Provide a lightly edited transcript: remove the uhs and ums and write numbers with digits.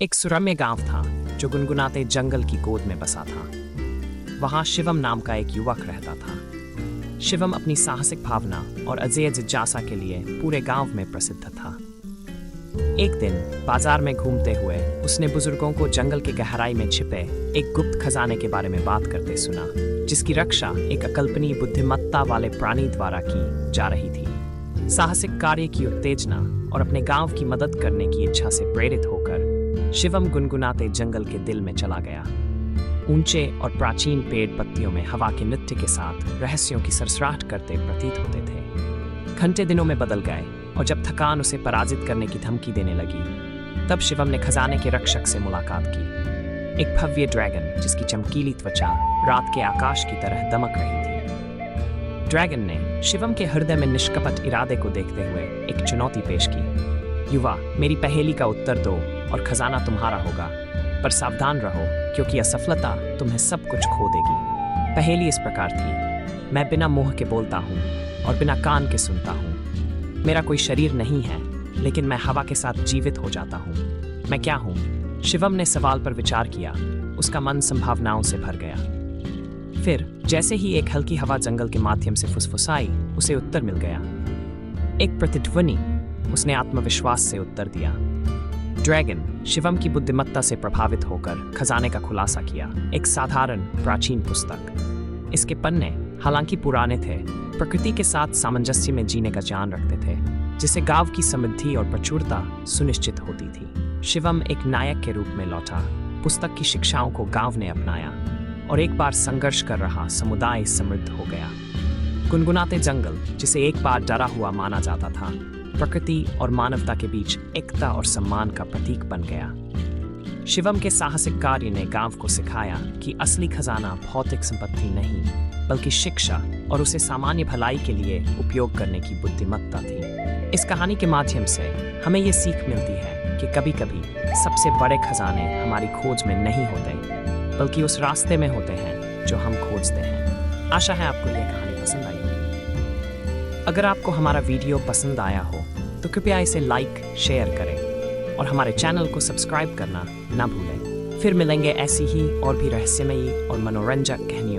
एक सुरम्य गांव था जो गुनगुनाते जंगल की गोद में बसा था। वहां शिवम नाम का एक युवक रहता था। शिवम अपनी साहसिक भावना और अजेय जिज्ञासा के लिए पूरे गांव में प्रसिद्ध था। एक दिन बाजार में घूमते हुए उसने बुजुर्गों को जंगल के गहराई में छिपे एक गुप्त खजाने के बारे में बात करते सुना, जिसकी रक्षा एक अकल्पनीय बुद्धिमत्ता वाले प्राणी द्वारा की जा रही थी। साहसिक कार्य की उत्तेजना और अपने गांव की मदद करने की इच्छा से प्रेरित होकर शिवम गुनगुनाते जंगल के दिल में चला गया। ऊंचे और प्राचीन पेड़ पत्तियों में हवा के नृत्य के साथ रहस्यों की सरसराहट करते प्रतीत होते थे। घंटे दिनों में बदल गए और जब थकान उसे पराजित करने की धमकी देने लगी, तब शिवम ने खजाने के रक्षक से मुलाकात की। एक भव्य ड्रैगन जिसकी चमकीली त्वचा रात के आकाश की तरह दमक रही थी। ड्रैगन ने शिवम के हृदय में निष्कपट इरादे को देखते हुए एक चुनौती पेश की। युवा, मेरी पहेली का उत्तर दो और खजाना तुम्हारा होगा, पर सावधान रहो क्योंकि असफलता तुम्हें सब कुछ खो देगी। पहेली इस प्रकार थी, मैं बिना मुंह के बोलता हूँ और बिना कान के सुनता हूँ। मेरा कोई शरीर नहीं है, लेकिन मैं हवा के साथ जीवित हो जाता हूँ। मैं क्या हूँ? शिवम ने सवाल पर विचार किया। उसका मन संभावनाओं से भर गया। फिर जैसे ही एक हल्की हवा जंगल के माध्यम से फुसफुसाई, उसे उत्तर मिल गया। एक प्रतिध्वनि। उसने आत्मविश्वास से उत्तर दिया। ड्रैगन शिवम की बुद्धिमत्ता से प्रभावित होकर खजाने का खुलासा किया। एक साधारण प्राचीन पुस्तक। इसके पन्ने हालांकि पुराने थे, प्रकृति के साथ सामंजस्य में जीने का ज्ञान रखते थे, जिससे गांव की समृद्धि और प्रचुरता सुनिश्चित होती थी। शिवम एक नायक के रूप में लौटा। पुस्तक की शिक्षाओं को गांव ने अपनाया और एक बार संघर्ष कर रहा समुदाय समृद्ध हो गया। गुनगुनाते जंगल, जिसे एक बार डरा हुआ माना जाता था, प्रकृति और मानवता के बीच एकता और सम्मान का प्रतीक बन गया। शिवम के साहसिक कार्य ने गांव को सिखाया कि असली खजाना भौतिक संपत्ति नहीं, बल्कि शिक्षा और उसे सामान्य भलाई के लिए उपयोग करने की बुद्धिमत्ता थी। इस कहानी के माध्यम से हमें ये सीख मिलती है कि कभी-कभी सबसे बड़े खजाने हमारी खोज में नहीं होते, बल्कि उस रास्ते में होते हैं जो हम खोजते हैं। आशा है आपको यह कहानी पसंद आई होगी। अगर आपको हमारा वीडियो पसंद आया हो तो कृपया इसे लाइक, शेयर करें और हमारे चैनल को सब्सक्राइब करना ना भूलें। फिर मिलेंगे ऐसी ही और भी रहस्यमयी और मनोरंजक कहानियों